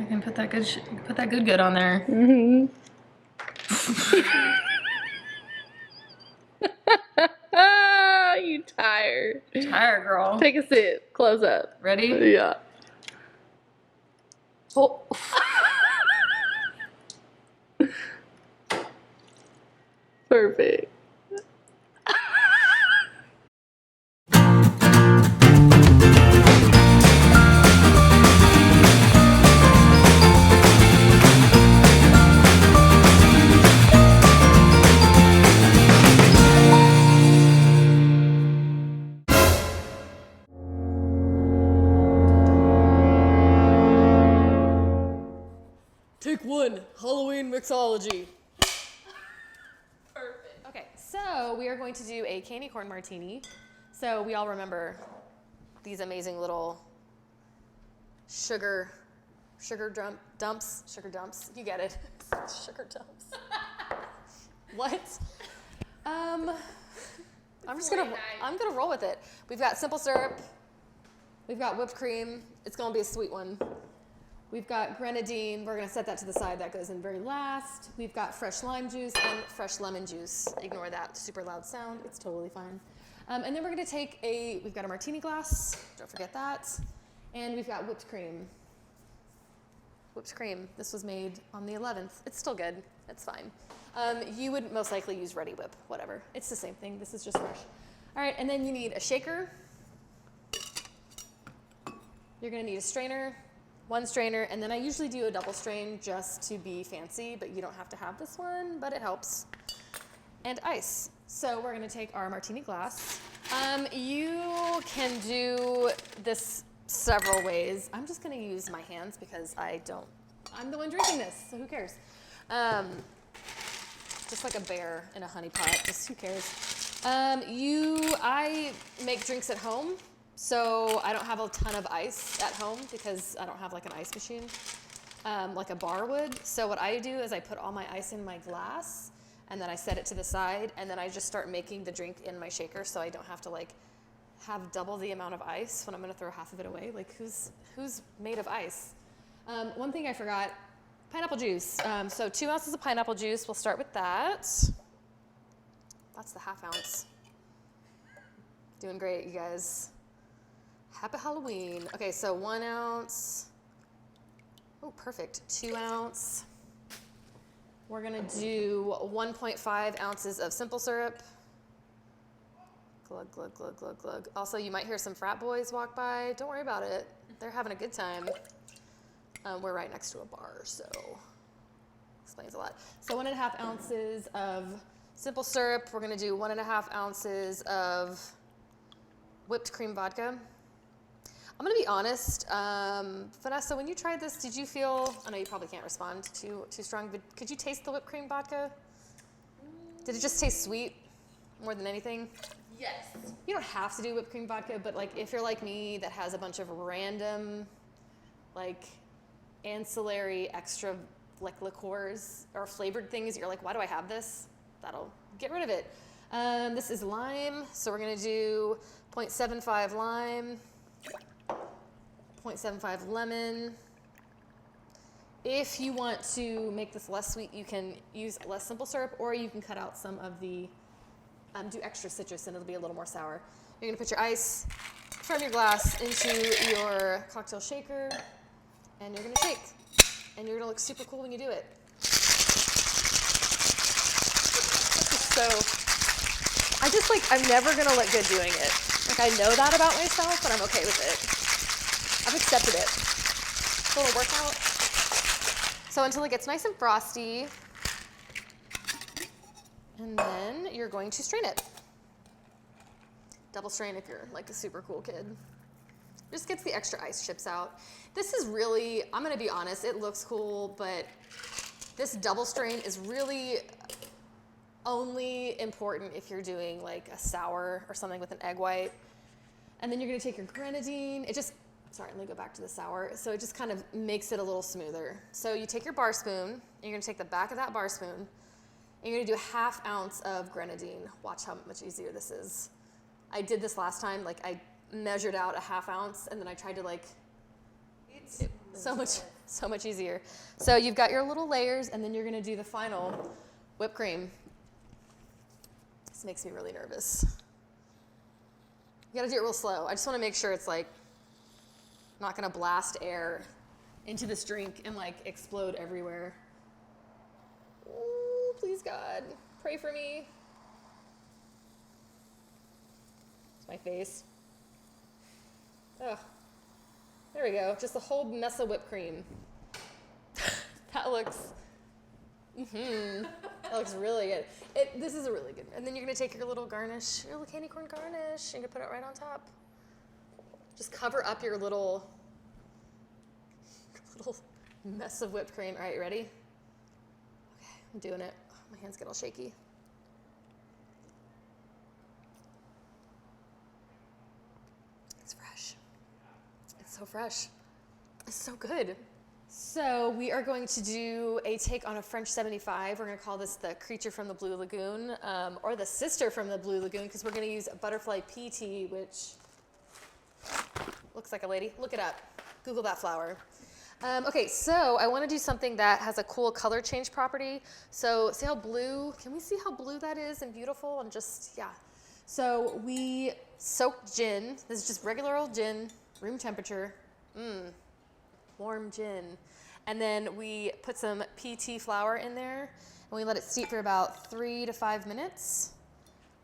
I can put that good on there. Mm-hmm. You tired. Tired, girl. Take a sip. Close up. Ready? Yeah. Oh. Perfect. Take one, Halloween mixology. Perfect. Okay, so we are going to do a candy corn martini. So we all remember these amazing little sugar dumps. You get it. Sugar dumps. What? I'm gonna roll with it. We've got simple syrup. We've got whipped cream. It's gonna be a sweet one. We've got grenadine. We're gonna set that to the side. That goes in very last. We've got fresh lime juice and fresh lemon juice. Ignore that super loud sound. It's totally fine. And then we're gonna take we've got a martini glass. Don't forget that. And we've got whipped cream. Whipped cream. This was made on the 11th. It's still good. It's fine. You would most likely use Ready Whip, whatever. It's the same thing. This is just fresh. All right, and then you need a shaker. You're gonna need a strainer. One strainer, and then I usually do a double strain just to be fancy, but you don't have to have this one, but it helps. And ice. So we're gonna take our martini glass. You can do this several ways. I'm just gonna use my hands because I'm the one drinking this, so who cares? Just like a bear in a honey pot, just who cares? I make drinks at home. So I don't have a ton of ice at home because I don't have like an ice machine, like a bar would. So what I do is I put all my ice in my glass and then I set it to the side and then I just start making the drink in my shaker so I don't have to like have double the amount of ice when I'm gonna throw half of it away. Like who's made of ice? One thing I forgot, pineapple juice. So 2 ounces of pineapple juice, we'll start with that. That's the ½ ounce. Doing great, you guys. Happy Halloween. Okay, so 1 ounce. Oh, perfect. 2 ounce. We're gonna do 1.5 ounces of simple syrup. Glug, glug, glug, glug, glug. Also, you might hear some frat boys walk by. Don't worry about it. They're having a good time. We're right next to a bar, so explains a lot. So 1.5 ounces of simple syrup. We're gonna do 1.5 ounces of whipped cream vodka. I'm gonna be honest, Vanessa, when you tried this, did you feel, I know you probably can't respond too strong, but could you taste the whipped cream vodka? Did it just taste sweet more than anything? Yes. You don't have to do whipped cream vodka, but like if you're like me that has a bunch of random like ancillary extra like liqueurs or flavored things, you're like, why do I have this? That'll get rid of it. This is lime, so we're gonna do 0.75 lime. 0.75 lemon. If you want to make this less sweet, you can use less simple syrup, or you can cut out some of the, do extra citrus and it'll be a little more sour. You're gonna put your ice from your glass into your cocktail shaker, and you're gonna shake. And you're gonna look super cool when you do it. So, I'm never gonna look good doing it. Like I know that about myself, but I'm okay with it. I've accepted it. It's a little workout. So until it gets nice and frosty, and then you're going to strain it. Double strain if you're like a super cool kid. Just gets the extra ice chips out. This is really, I'm gonna be honest, it looks cool, but this double strain is really only important if you're doing like a sour or something with an egg white. And then you're gonna take your grenadine. Sorry, let me go back to the sour. So it just kind of makes it a little smoother. So you take your bar spoon, and you're gonna take the back of that bar spoon, and you're gonna do a ½ ounce of grenadine. Watch how much easier this is. I did this last time, like I measured out a ½ ounce, and then I tried to like... It's So much easier. So you've got your little layers, and then you're gonna do the final whipped cream. This makes me really nervous. You gotta do it real slow. I just wanna make sure it's like not gonna blast air into this drink and like explode everywhere. Ooh, please God, pray for me. It's my face. Oh, there we go. Just a whole mess of whipped cream. That looks, that looks really good. This is a really good. And then you're gonna take your little garnish, your little candy corn garnish, and you put it right on top. Just cover up your little mess of whipped cream. All right, you ready? Okay, I'm doing it. Oh, my hands get all shaky. It's fresh. It's so fresh. It's so good. So we are going to do a take on a French 75. We're going to call this the creature from the Blue Lagoon, or the sister from the Blue Lagoon, because we're going to use butterfly pea tea, which looks like a lady. Look it up. Google that flower. Okay, so I want to do something that has a cool color change property. So see how blue, can we see how blue that is and beautiful and just, yeah. So we soaked gin. This is just regular old gin, room temperature. Warm gin. And then we put some PT flour in there and we let it steep for about 3 to 5 minutes.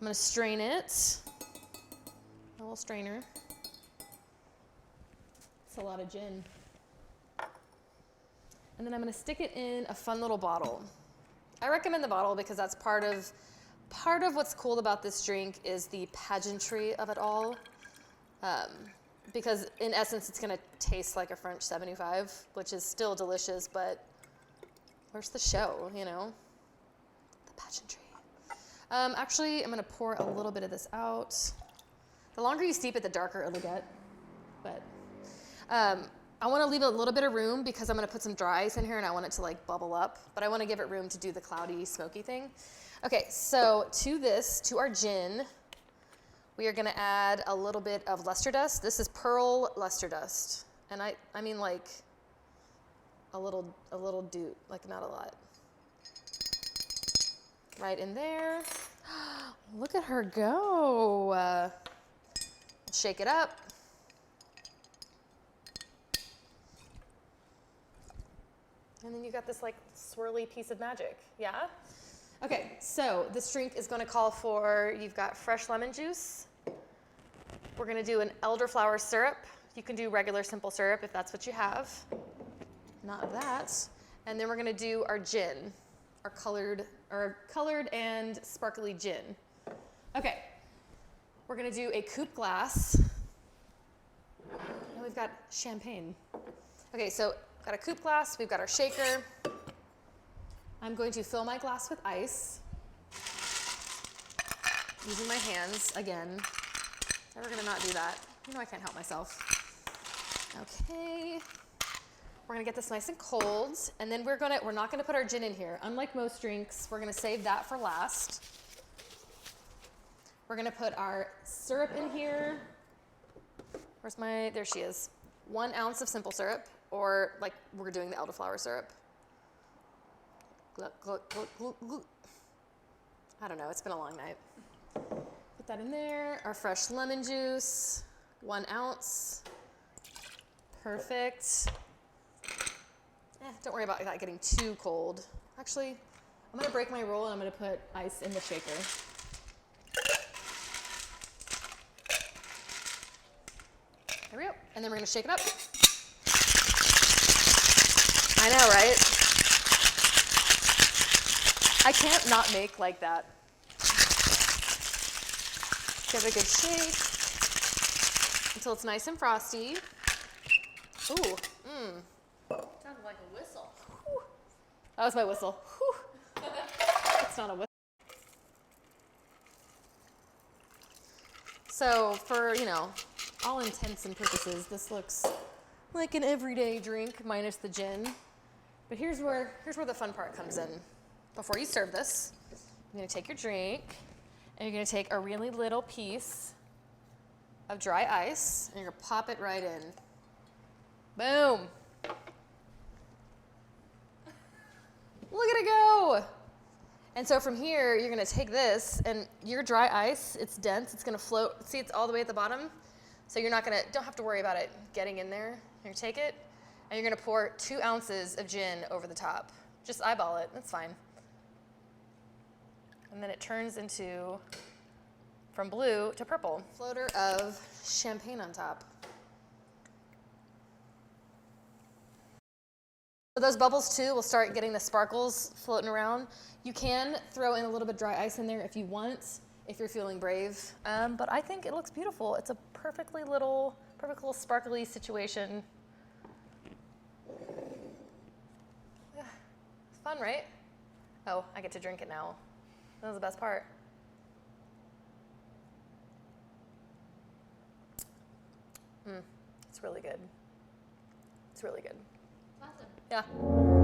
I'm gonna strain it. A little strainer. It's a lot of gin. And then I'm gonna stick it in a fun little bottle. I recommend the bottle because that's part of what's cool about this drink is the pageantry of it all. Because in essence, it's gonna taste like a French 75, which is still delicious, but where's the show, you know? The pageantry. Actually, I'm gonna pour a little bit of this out. The longer you steep it, the darker it'll get. But I wanna leave a little bit of room because I'm gonna put some dry ice in here and I want it to like bubble up, but I wanna give it room to do the cloudy, smoky thing. Okay, so to our gin, we are gonna add a little bit of luster dust. This is pearl luster dust. And I mean like a little doot, like not a lot. Right in there. Look at her go. Shake it up. And then you got this like swirly piece of magic, yeah? Okay, so this drink is gonna call for, you've got fresh lemon juice. We're gonna do an elderflower syrup. You can do regular simple syrup if that's what you have. Not that. And then we're gonna do our gin, our colored and sparkly gin. Okay, we're gonna do a coupe glass. And we've got champagne. Okay, so got a coupe glass, we've got our shaker. I'm going to fill my glass with ice. Using my hands again. Never gonna not do that. You know I can't help myself. Okay. We're gonna get this nice and cold, and then we're not gonna put our gin in here. Unlike most drinks, we're gonna save that for last. We're gonna put our syrup in here. There she is. 1 ounce of simple syrup, or like we're doing the elderflower syrup. Gluck, gluck, gluck, gluck, gluck. I don't know, it's been a long night. Put that in there. Our fresh lemon juice, 1 ounce. Perfect. Don't worry about that getting too cold. Actually, I'm gonna break my roll and I'm gonna put ice in the shaker. There we go. And then we're gonna shake it up. I know, right? I can't not make like that. Give it a good shake until it's nice and frosty. Ooh, Sounded like a whistle. Whew. That was my whistle. It's not a whistle. So for, all intents and purposes, this looks like an everyday drink minus the gin. But here's where the fun part comes in. Before you serve this, you're gonna take your drink and you're gonna take a really little piece of dry ice and you're gonna pop it right in. Boom. And so from here, you're gonna take this, and your dry ice, it's dense, it's gonna float. See, it's all the way at the bottom? So don't have to worry about it getting in there. You're gonna take it, and you're gonna pour 2 ounces of gin over the top. Just eyeball it, that's fine. And then it turns into, from blue to purple. Floater of champagne on top. So those bubbles too will start getting the sparkles floating around. You can throw in a little bit of dry ice in there if you want, if you're feeling brave. But I think it looks beautiful. It's a perfect little sparkly situation. Yeah. It's fun, right? Oh, I get to drink it now. That was the best part. It's really good. It's really good. Awesome. Yeah.